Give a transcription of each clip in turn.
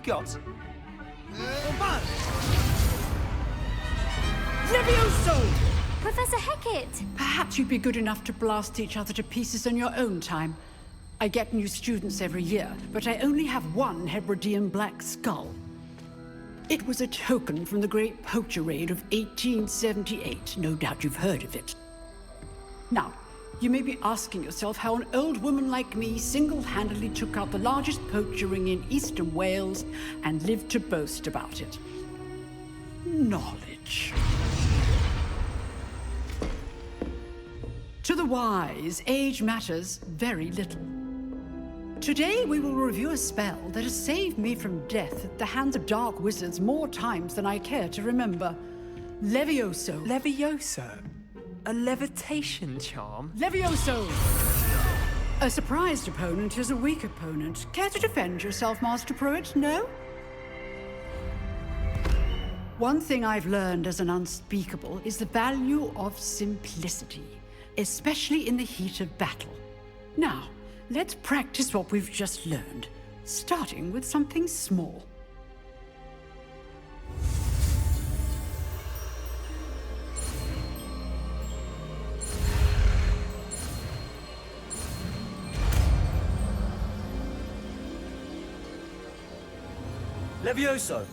got? Levioso! Professor Hecat! Perhaps you'd be good enough to blast each other to pieces on your own time. I get new students every year, but I only have one Hebridean black skull. It was a token from the Great Poacher Raid of 1878. No doubt you've heard of it. Now, you may be asking yourself how an old woman like me single-handedly took out the largest poacher ring in eastern Wales and lived to boast about it. Knowledge. To the wise, age matters very little. Today we will review a spell that has saved me from death at the hands of dark wizards more times than I care to remember. Levioso. Levioso? A levitation charm? Levioso! A surprised opponent is a weak opponent. Care to defend yourself, Master Pruitt? No? One thing I've learned as an unspeakable is the value of simplicity, especially in the heat of battle. Now, let's practice what we've just learned, starting with something small. Levioso!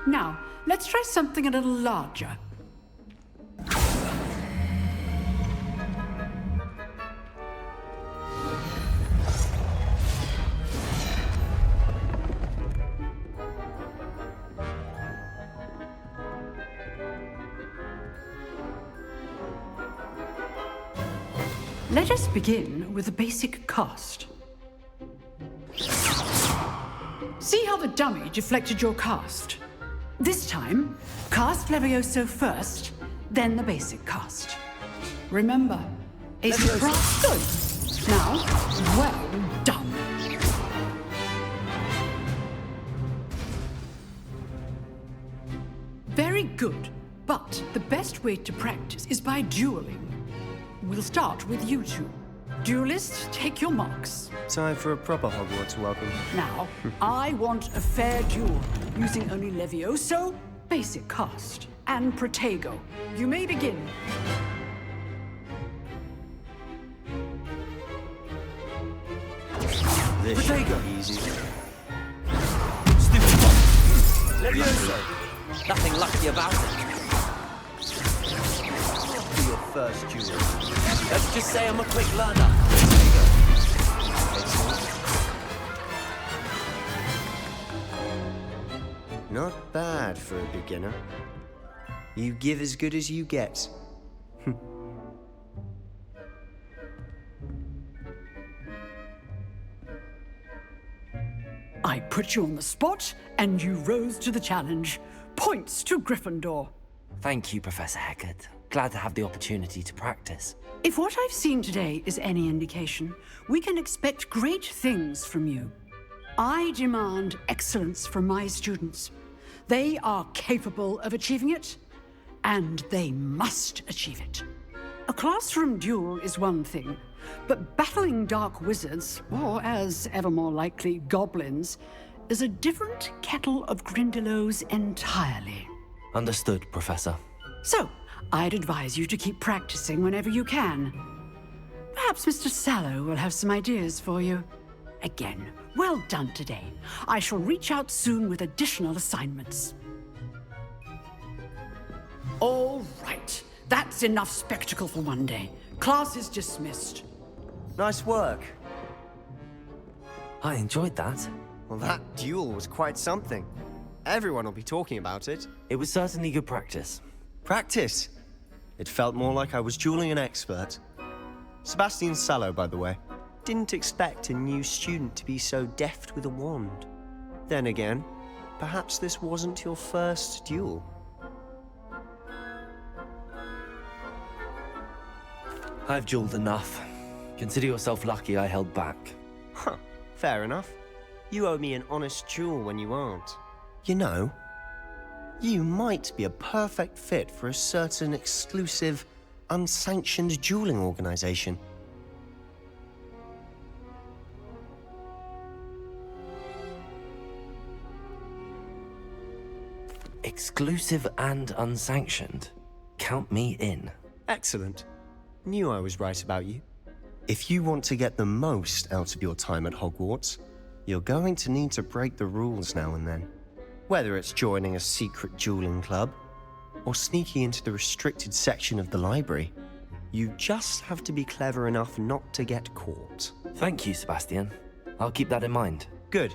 Now, let's try something a little larger. Let us begin with the basic cast. See how the dummy deflected your cast? This time, cast Levioso first, then the basic cast. Remember, a surprise. Good. Now, well done. Very good, but the best way to practice is by dueling. We'll start with you two. Duelists, take your marks. Time for a proper Hogwarts welcome. Now, I want a fair duel, using only Levioso, basic cast, and Protego. You may begin. This should be easy. Stupid one! Levioso! Nothing lucky about it. For your first duel. Let's just say I'm a quick learner. Not bad for a beginner. You give as good as you get. I put you on the spot, and you rose to the challenge. Points to Gryffindor. Thank you, Professor Hecat. Glad to have the opportunity to practice. If what I've seen today is any indication, we can expect great things from you. I demand excellence from my students. They are capable of achieving it, and they must achieve it. A classroom duel is one thing, but battling dark wizards, or as ever more likely, goblins, is a different kettle of Grindylows entirely. Understood, Professor. So, I'd advise you to keep practicing whenever you can. Perhaps Mr. Sallow will have some ideas for you. Again, well done today. I shall reach out soon with additional assignments. All right. That's enough spectacle for one day. Class is dismissed. Nice work. I enjoyed that. Well, that duel was quite something. Everyone will be talking about it. It was certainly good practice. Practice? It felt more like I was dueling an expert. Sebastian Sallow, by the way. Didn't expect a new student to be so deft with a wand. Then again, perhaps this wasn't your first duel. I've dueled enough. Consider yourself lucky I held back. Huh, fair enough. You owe me an honest duel when you aren't. You know, you might be a perfect fit for a certain exclusive unsanctioned dueling organization. Exclusive and unsanctioned. Count me in. Excellent. Knew I was right about you. If you want to get the most out of your time at Hogwarts, you're going to need to break the rules now and then. Whether it's joining a secret dueling club, or sneaking into the restricted section of the library, you just have to be clever enough not to get caught. Thank you, Sebastian. I'll keep that in mind. Good.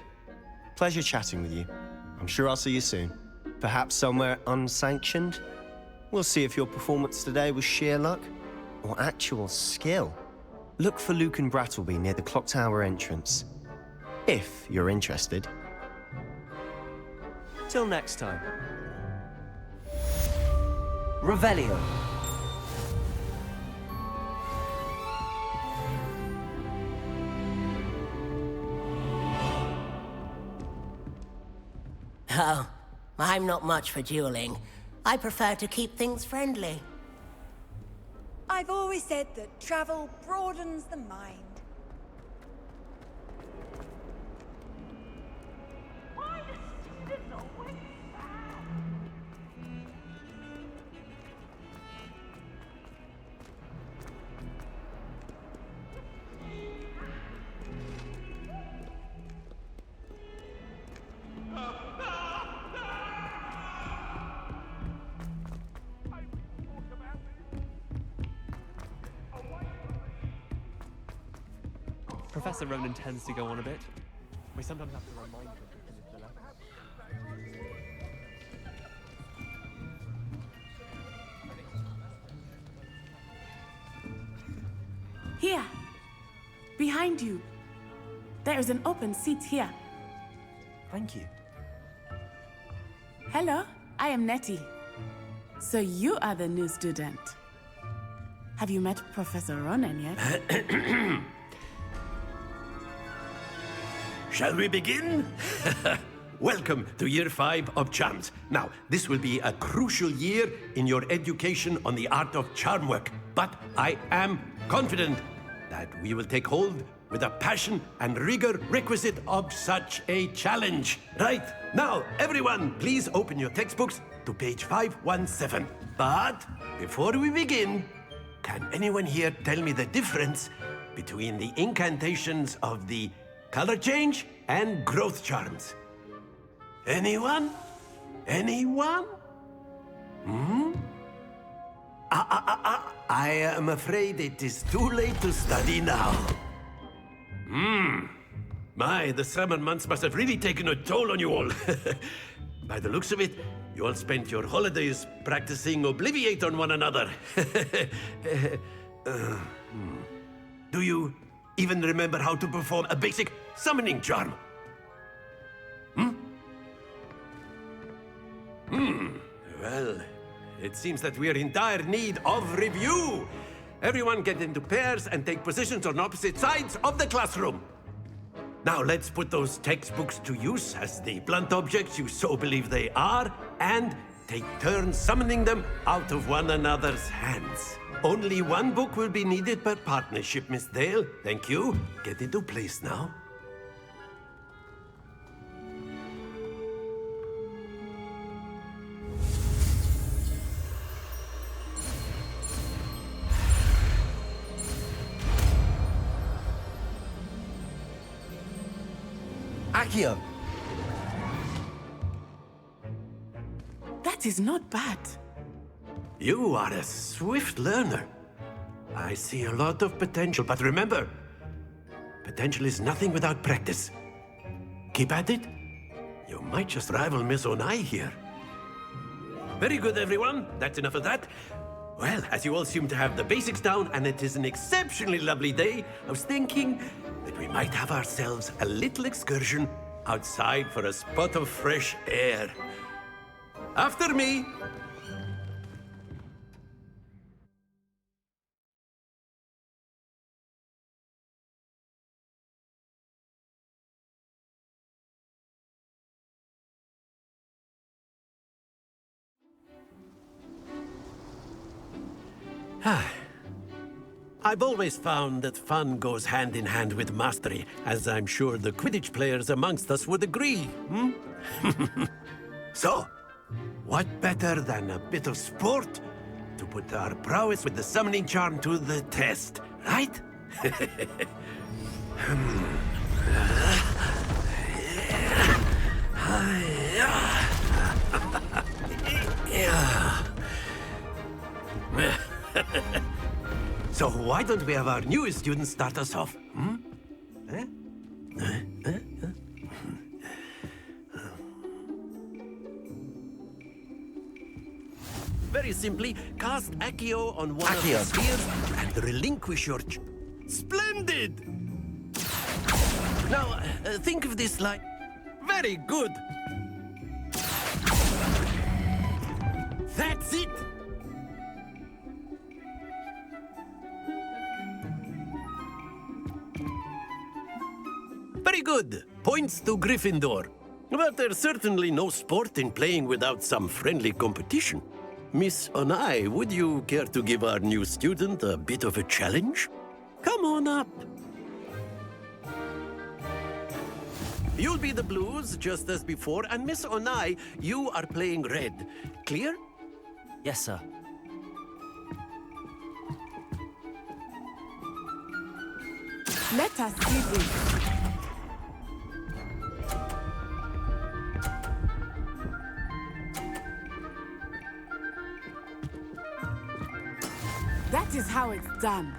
Pleasure chatting with you. I'm sure I'll see you soon. Perhaps somewhere unsanctioned? We'll see if your performance today was sheer luck or actual skill. Look for Luke and Brattleby near the clock tower entrance, if you're interested. Till next time. Revelio. Oh, I'm not much for dueling. I prefer to keep things friendly. I've always said that travel broadens the mind. Professor Ronan tends to go on a bit. We sometimes have to remind him because it's the Here, behind you. There is an open seat here. Thank you. Hello, I am Nettie. So you are the new student. Have you met Professor Ronan yet? Shall we begin? Welcome to Year 5 of Charms. Now, this will be a crucial year in your education on the art of charm work, but I am confident that we will take hold with the passion and rigor requisite of such a challenge. Right, now, everyone, please open your textbooks to page 517. But before we begin, can anyone here tell me the difference between the incantations of the color change and growth charms? Anyone? Anyone? I am afraid it is too late to study now. My, the summer months must have really taken a toll on you all. By the looks of it, you all spent your holidays practicing Obliviate on one another. Do you even remember how to perform a basic summoning charm? Well, it seems that we are in dire need of review. Everyone get into pairs and take positions on opposite sides of the classroom. Now let's put those textbooks to use as the blunt objects you so believe they are, and take turns summoning them out of one another's hands. Only one book will be needed per partnership, Miss Dale. Thank you. Get into place now. Accio. That is not bad. You are a swift learner. I see a lot of potential, but remember, potential is nothing without practice. Keep at it. You might just rival Miss Onai here. Very good, everyone. That's enough of that. Well, as you all seem to have the basics down, and it is an exceptionally lovely day, I was thinking that we might have ourselves a little excursion outside for a spot of fresh air. After me. I've always found that fun goes hand in hand with mastery, as I'm sure the Quidditch players amongst us would agree, So, what better than a bit of sport to put our prowess with the summoning charm to the test, right? So why don't we have our newest student start us off? Very simply, cast Accio on one of the spheres and relinquish your... Splendid! Now, think of this like... Very good! That's it! Very good. Points to Gryffindor. But there's certainly no sport in playing without some friendly competition. Miss Onai, would you care to give our new student a bit of a challenge? Come on up. You'll be the blues, just as before, and Miss Onai, you are playing red. Clear? Yes, sir. Let us see this. That is how it's done.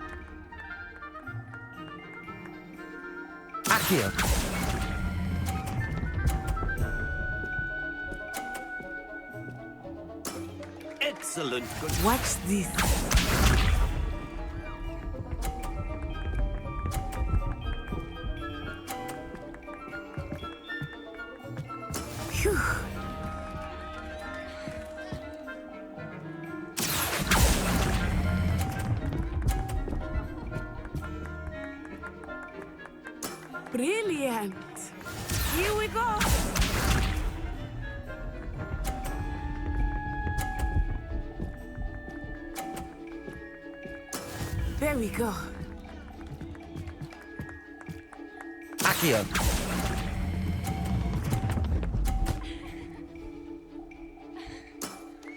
Accio. Excellent. Watch this. Phew. Brilliant. Here we go. There we go. Accio.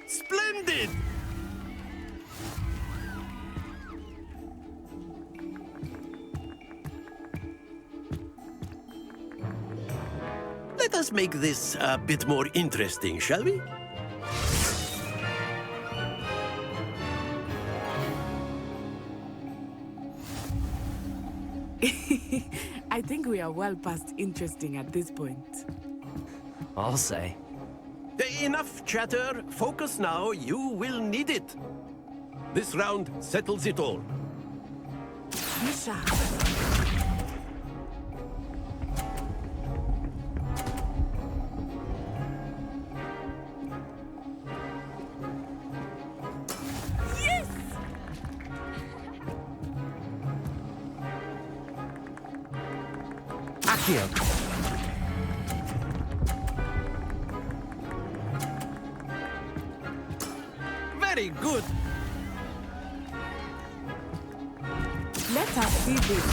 Splendid! Let us make this a bit more interesting, shall we? I think we are well past interesting at this point. I'll say. Enough chatter. Focus now. You will need it. This round settles it all. Be sharp. Yes! Accio. Very good. Let us see this.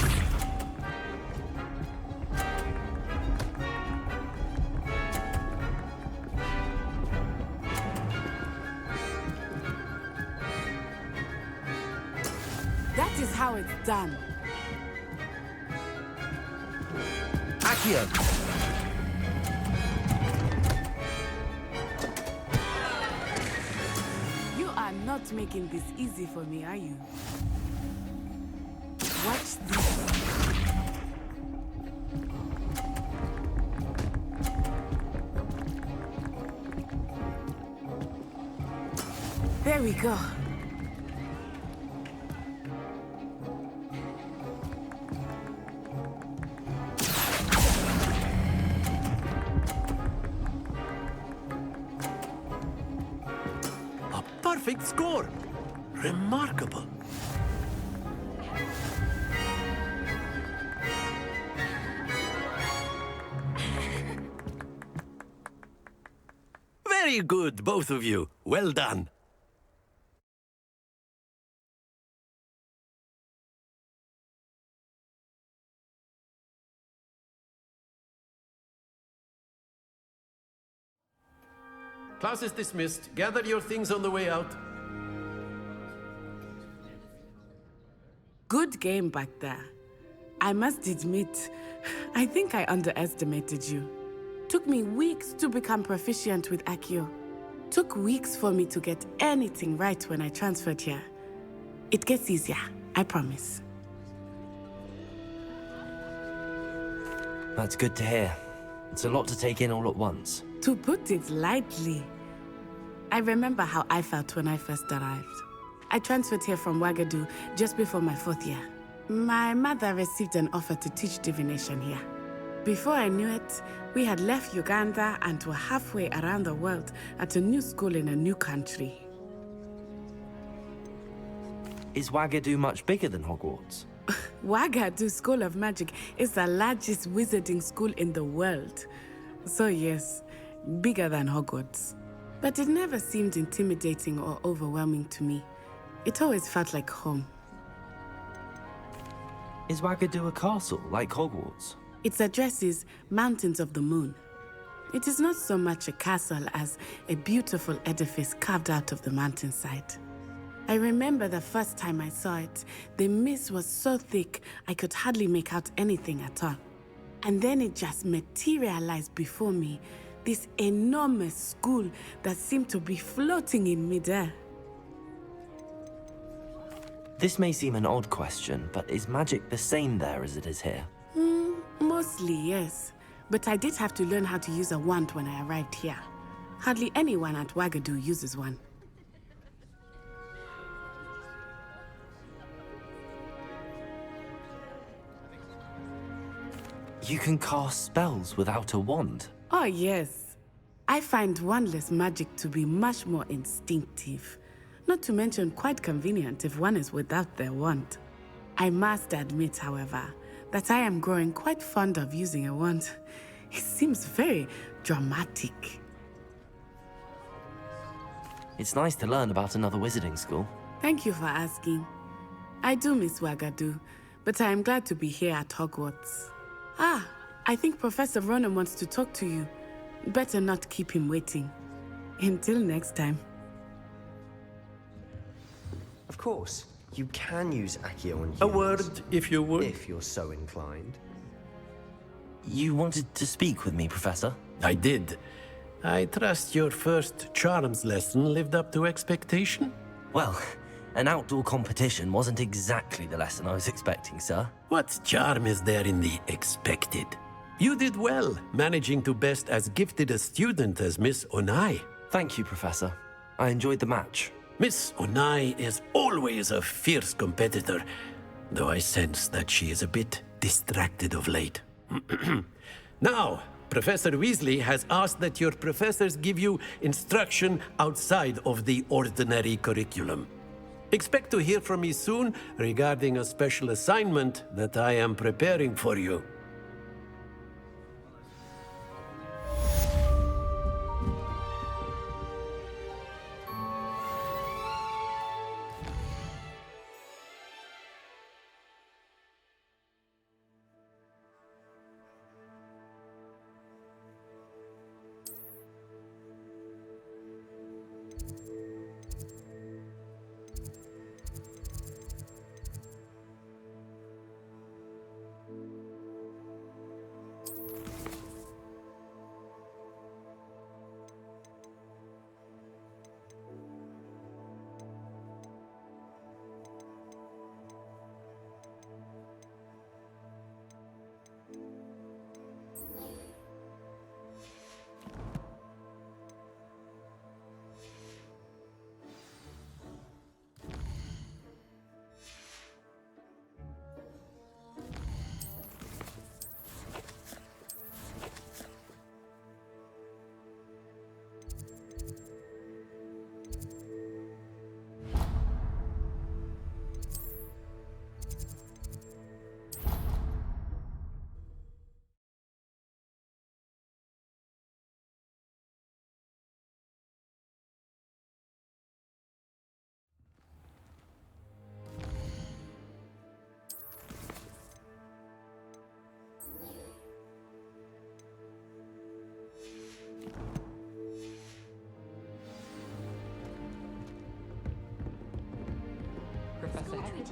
That is how it's done. Accio. You are not making this easy for me, are you? Watch this. There we go. A perfect score. Remarkable. Very good, both of you. Well done. class is dismissed. Gather your things on the way out. Good game back there. I must admit, I think I underestimated you. Took me weeks to become proficient with Accio. Took weeks for me to get anything right when I transferred here. It gets easier, I promise. That's good to hear. It's a lot to take in all at once. To put it lightly, I remember how I felt when I first arrived. I transferred here from Ouagadougou just before my 4th year. My mother received an offer to teach divination here. Before I knew it, we had left Uganda and were halfway around the world at a new school in a new country. Is Ouagadougou much bigger than Hogwarts? Ouagadougou School of Magic is the largest wizarding school in the world. So yes, bigger than Hogwarts. But it never seemed intimidating or overwhelming to me. It always felt like home. Is Ouagadougou a castle, like Hogwarts? Its address is Mountains of the Moon. It is not so much a castle as a beautiful edifice carved out of the mountainside. I remember the first time I saw it, the mist was so thick I could hardly make out anything at all. And then it just materialized before me, this enormous school that seemed to be floating in midair. This may seem an odd question, but is magic the same there as it is here? Mostly, yes. But I did have to learn how to use a wand when I arrived here. Hardly anyone at Ouagadougou uses one. You can cast spells without a wand? Oh, yes. I find wandless magic to be much more instinctive. Not to mention quite convenient if one is without their wand. I must admit, however, that I am growing quite fond of using a wand. It seems very dramatic. It's nice to learn about another wizarding school. Thank you for asking. I do miss Ouagadougou, but I am glad to be here at Hogwarts. Ah, I think Professor Ronan wants to talk to you. Better not keep him waiting. Until next time. Of course, you can use Accio on humans. A word, if you would. If you're so inclined. You wanted to speak with me, Professor? I did. I trust your first charms lesson lived up to expectation? Well, an outdoor competition wasn't exactly the lesson I was expecting, sir. What charm is there in the expected? You did well, managing to best as gifted a student as Miss Onai. Thank you, Professor. I enjoyed the match. Miss Onai is always a fierce competitor, though I sense that she is a bit distracted of late. Now, Professor Weasley has asked that your professors give you instruction outside of the ordinary curriculum. Expect to hear from me soon regarding a special assignment that I am preparing for you. us ahead.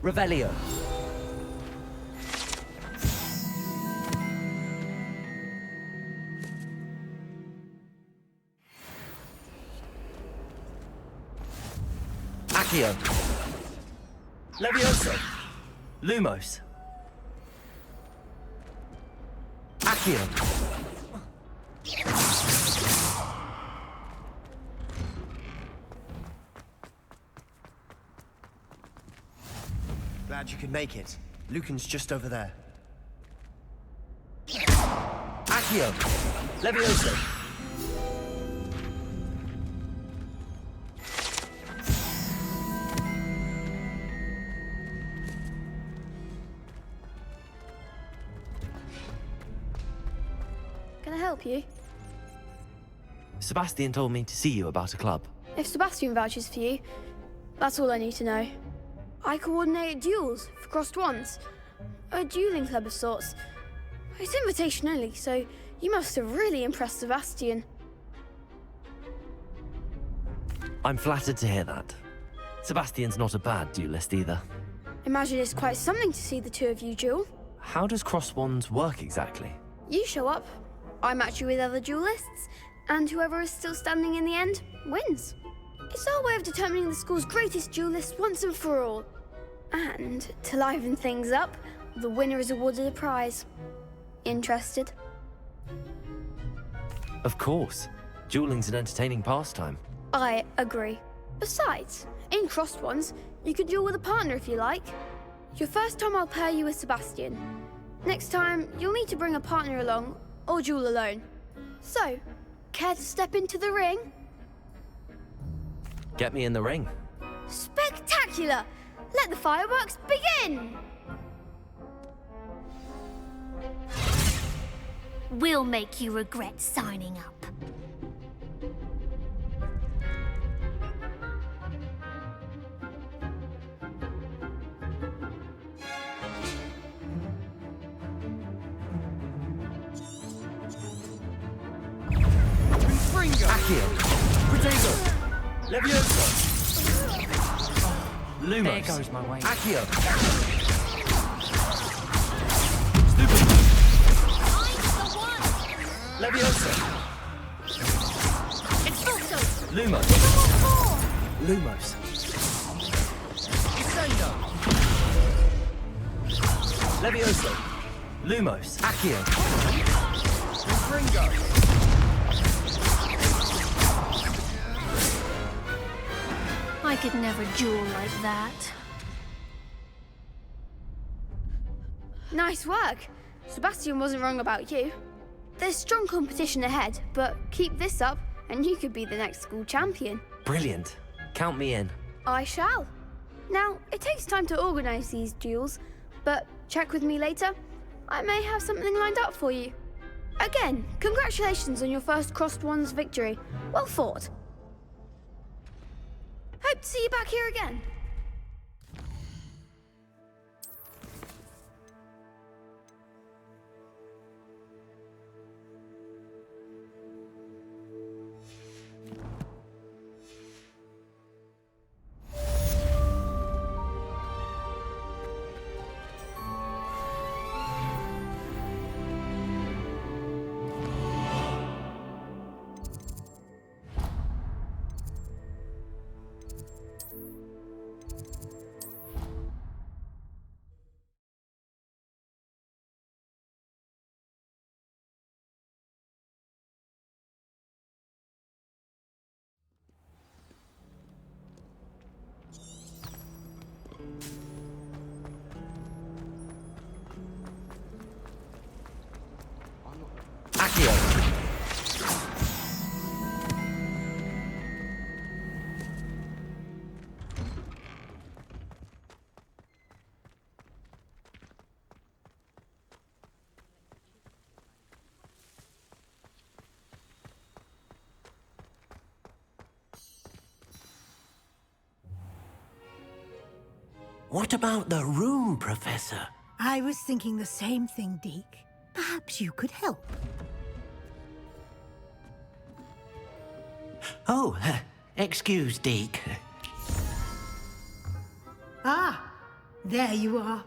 Revelio. Accio. Levioso. Lumos. Accio. Glad you could make it. Lucan's just over there. Accio. Levioso. Can I help you? Sebastian told me to see you about a club. If Sebastian vouches for you, that's all I need to know. I coordinate duels for crossed wands. A dueling club of sorts. It's invitation only, so you must have really impressed Sebastian. I'm flattered to hear that. Sebastian's not a bad duelist either. Imagine it's quite something to see the two of you duel. How does cross wands work exactly? You show up, I match you with other duelists, and whoever is still standing in the end wins. It's our way of determining the school's greatest duelist once and for all. And to liven things up, the winner is awarded a prize. Interested? Of course. Dueling's an entertaining pastime. I agree. Besides, in crossed ones, you can duel with a partner if you like. Your first time I'll pair you with Sebastian. Next time, you'll need to bring a partner along, or duel alone. So, care to step into the ring? Get me in the ring. Spectacular! Let the fireworks begin! We'll make you regret signing up. Accio. Potato. Levioso. Lumos. There goes my way. Accio. Levioso. Expulso. Lumos. Lumos. Levioso. Lumos. Accio. I could never duel like that. Nice work. Sebastian wasn't wrong about you. There's strong competition ahead, but keep this up and you could be the next school champion. Brilliant. Count me in. I shall. Now, it takes time to organise these duels, but check with me later. I may have something lined up for you. Again, congratulations on your first crossed wands victory. Well fought. Hope to see you back here again. What about the room, Professor? I was thinking the same thing, Deke. Perhaps you could help. Oh, excuse, Deke. Ah, there you are.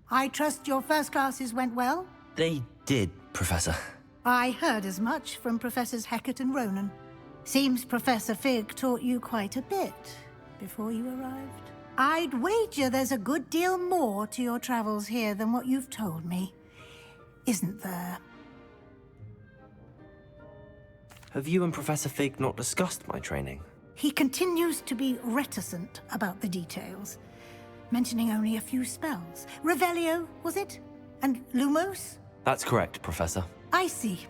I trust your first classes went well? They did, Professor. I heard as much from Professors Hecat and Ronan. Seems Professor Fig taught you quite a bit before you arrived. I'd wager there's a good deal more to your travels here than what you've told me. Isn't there? Have you and Professor Fig not discussed my training? He continues to be reticent about the details, mentioning only a few spells. Revelio, was it? And Lumos? That's correct, Professor. I see.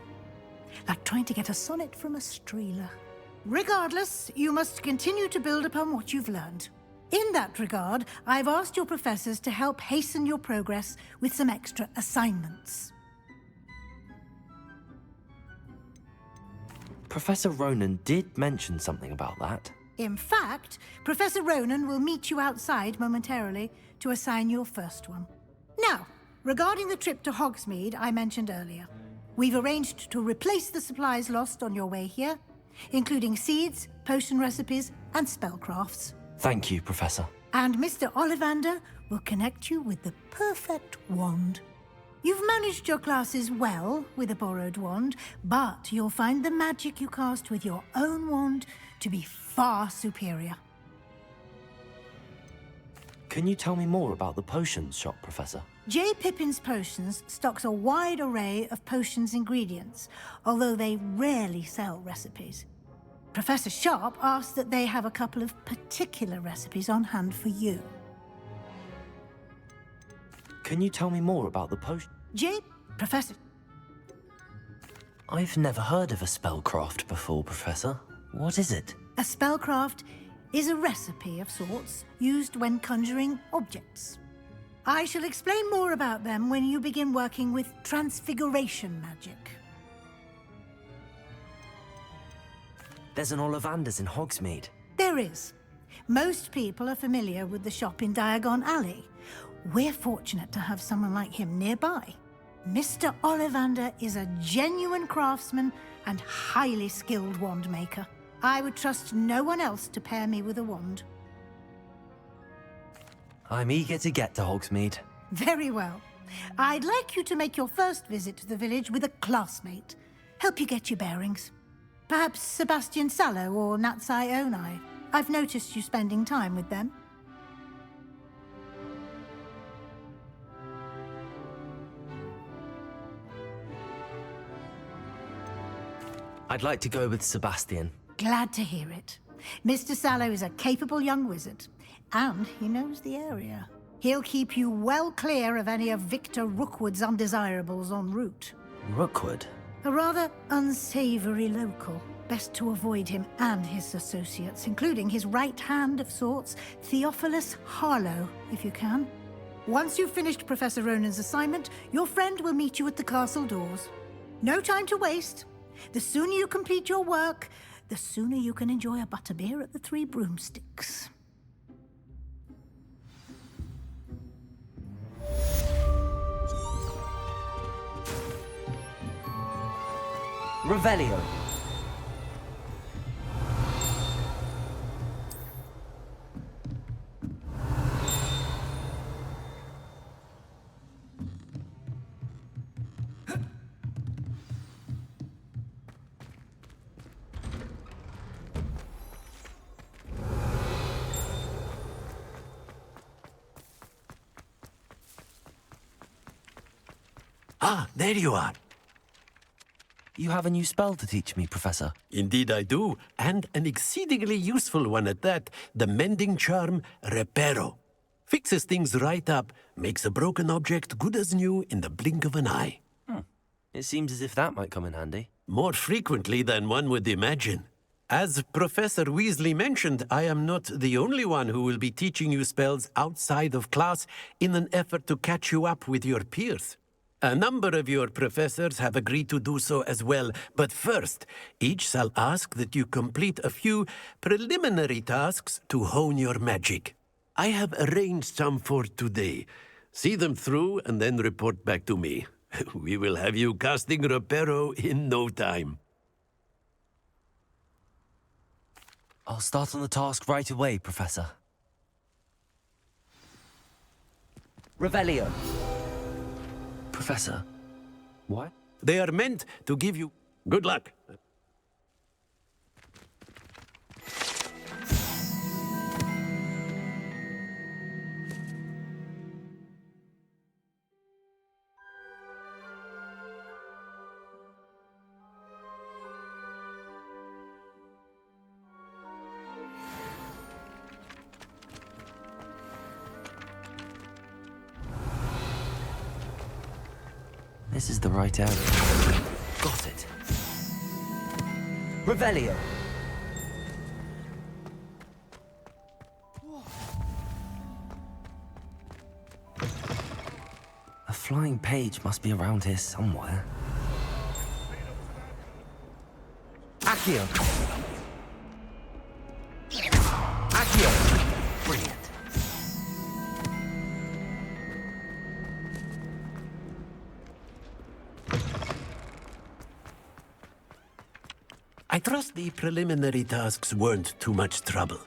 Like trying to get a sonnet from a streeler. Regardless, you must continue to build upon what you've learned. In that regard, I've asked your professors to help hasten your progress with some extra assignments. Professor Ronan did mention something about that. In fact, Professor Ronan will meet you outside momentarily to assign your first one. Now, regarding the trip to Hogsmeade I mentioned earlier, we've arranged to replace the supplies lost on your way here, including seeds, potion recipes, and spellcrafts. Thank you, Professor. And Mr. Ollivander will connect you with the perfect wand. You've managed your classes well with a borrowed wand, but you'll find the magic you cast with your own wand to be far superior. Can you tell me more about the potions shop, Professor? J. Pippin's Potions stocks a wide array of potions ingredients, although they rarely sell recipes. Professor Sharp asked that they have a couple of particular recipes on hand for you. Can you tell me more about the potion? Professor... I've never heard of a spellcraft before, Professor. What is it? A spellcraft is a recipe of sorts used when conjuring objects. I shall explain more about them when you begin working with transfiguration magic. There's an Ollivander's in Hogsmeade. There is. Most people are familiar with the shop in Diagon Alley. We're fortunate to have someone like him nearby. Mr. Ollivander is a genuine craftsman and highly skilled wand maker. I would trust no one else to pair me with a wand. I'm eager to get to Hogsmeade. Very well. I'd like you to make your first visit to the village with a classmate. Help you get your bearings. Perhaps Sebastian Sallow or Natsai Onai. I've noticed you spending time with them. I'd like to go with Sebastian. Glad to hear it. Mr. Sallow is a capable young wizard, and he knows the area. He'll keep you well clear of any of Victor Rookwood's undesirables en route. Rookwood? A rather unsavory local. Best to avoid him and his associates, including his right hand of sorts, Theophilus Harlow, if you can. Once you've finished Professor Ronan's assignment, your friend will meet you at the castle doors. No time to waste. The sooner you complete your work, the sooner you can enjoy a butterbeer at the Three Broomsticks. Revelio. Ah, there you are. You have a new spell to teach me, Professor. Indeed I do, and an exceedingly useful one at that. The mending charm, Reparo. Fixes things right up, makes a broken object good as new in the blink of an eye. It seems as if that might come in handy. More frequently than one would imagine. As Professor Weasley mentioned, I am not the only one who will be teaching you spells outside of class in an effort to catch you up with your peers. A number of your professors have agreed to do so as well, but first, each shall ask that you complete a few preliminary tasks to hone your magic. I have arranged some for today. See them through and then report back to me. We will have you casting Reparo in no time. I'll start on the task right away, Professor. Revelio. Professor, what? They are meant to give you good luck. This is the right area. Got it. Revelio. A flying page must be around here somewhere. Accio. Accio. Brilliant. I trust the preliminary tasks weren't too much trouble.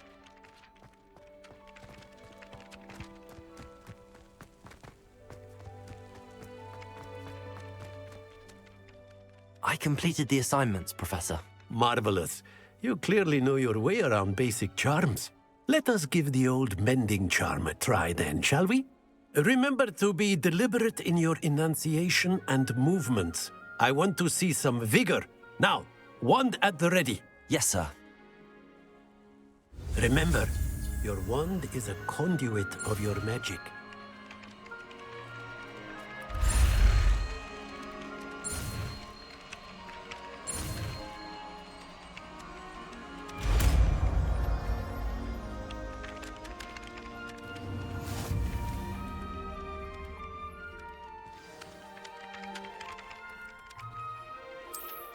I completed the assignments, Professor. Marvelous. You clearly know your way around basic charms. Let us give the old mending charm a try then, shall we? Remember to be deliberate in your enunciation and movements. I want to see some vigor. Now, wand at the ready. Yes, sir. Remember, your wand is a conduit of your magic.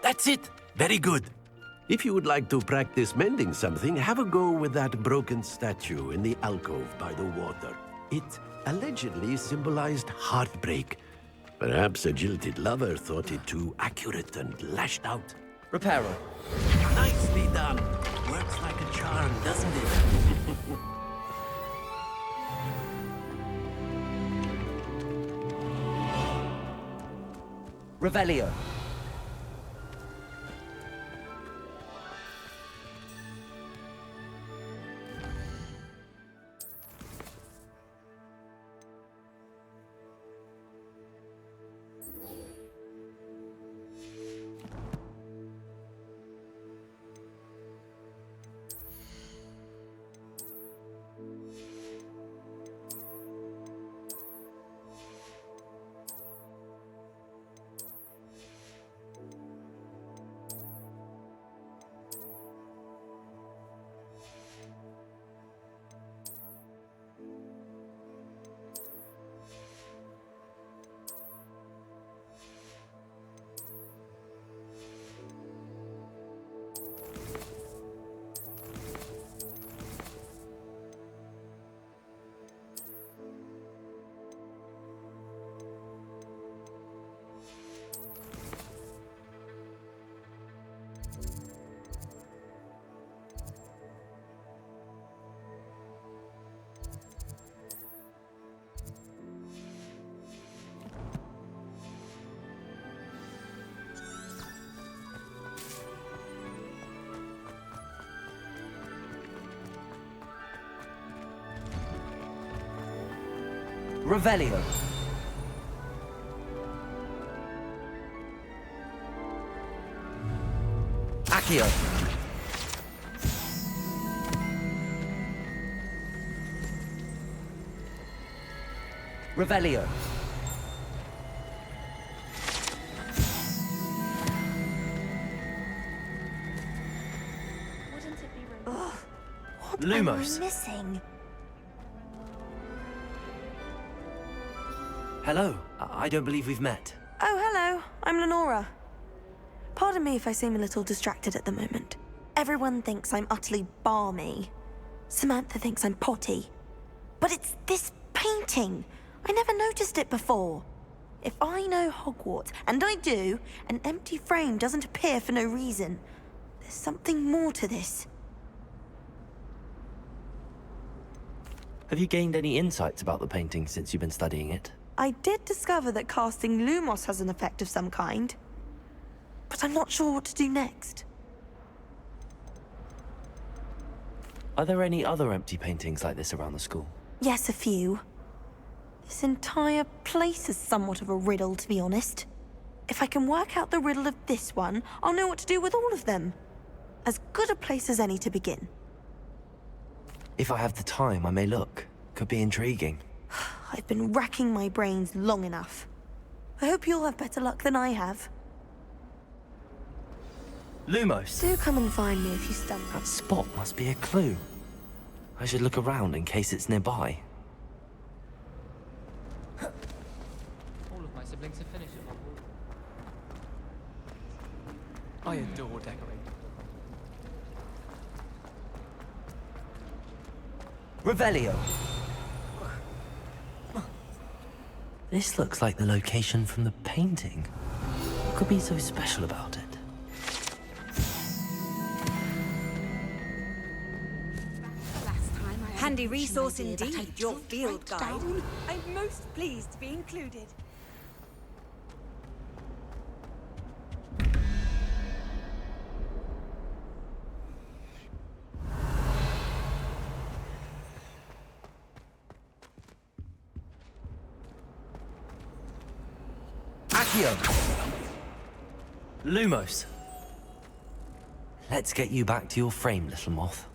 That's it! Very good. If you would like to practice mending something, have a go with that broken statue in the alcove by the water. It allegedly symbolized heartbreak. Perhaps a jilted lover thought it too accurate and lashed out. Reparo. Nicely done. Works like a charm, doesn't it? Revelio. Revelio. Accio. Revelio. Wouldn't it be really... Ugh, what Lumos. am I missing? Hello. I don't believe we've met. Oh, hello. I'm Lenora. Pardon me if I seem a little distracted at the moment. Everyone thinks I'm utterly balmy. Samantha thinks I'm potty. But it's this painting. I never noticed it before. If I know Hogwarts, and I do, an empty frame doesn't appear for no reason. There's something more to this. Have you gained any insights about the painting since you've been studying it? I did discover that casting Lumos has an effect of some kind. But I'm not sure what to do next. Are there any other empty paintings like this around the school? Yes, a few. This entire place is somewhat of a riddle, to be honest. If I can work out the riddle of this one, I'll know what to do with all of them. As good a place as any to begin. If I have the time, I may look. Could be intriguing. I've been racking my brains long enough. I hope you'll have better luck than I have. Lumos! Do come and find me if you stumble. That spot must be a clue. I should look around in case it's nearby. All of my siblings have finished at Hogwarts. I adore decorating. Revelio! This looks like the location from the painting. What could be so special about it? Handy resource indeed, your field guide. I'm most pleased to be included. Accio! Lumos! Let's get you back to your frame, little moth.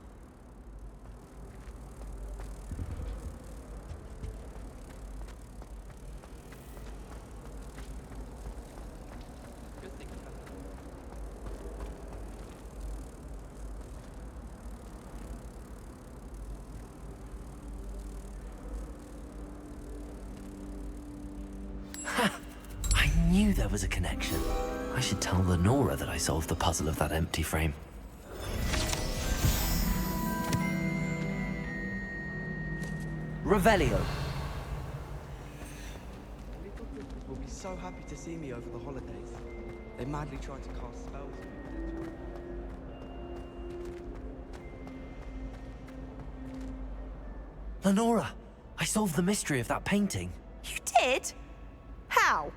I knew there was a connection. I should tell Lenora that I solved the puzzle of that empty frame. Revelio. Little Christmas will be so happy to see me over the holidays. They madly try to cast spells on me. Lenora, I solved the mystery of that painting. You did? How?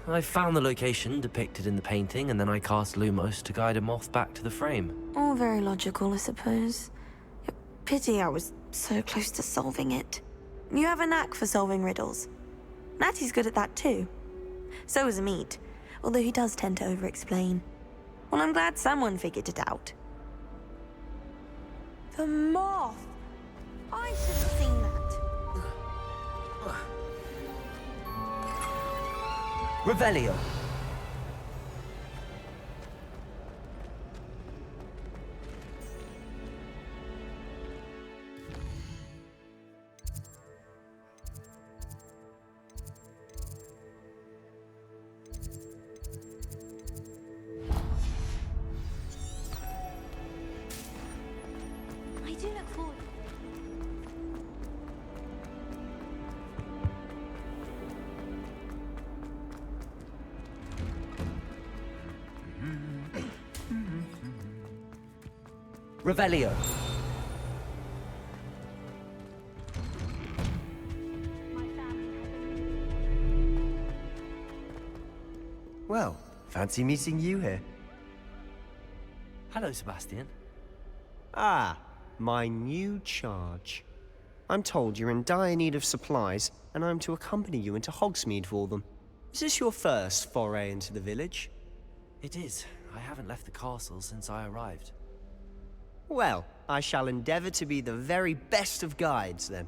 I found the location depicted in the painting, and then I cast Lumos to guide a moth back to the frame. All very logical, I suppose. Pity I was so close to solving it. You have a knack for solving riddles. Natty's good at that too. So is Amit, although he does tend to over-explain. Well, I'm glad someone figured it out. The moth! I should have seen that. Revelio. I do look forward. Revelio. Well, fancy meeting you here. Hello, Sebastian. Ah, my new charge. I'm told you're in dire need of supplies, and I'm to accompany you into Hogsmeade for them. Is this your first foray into the village? It is. I haven't left the castle since I arrived. Well, I shall endeavour to be the very best of guides, then.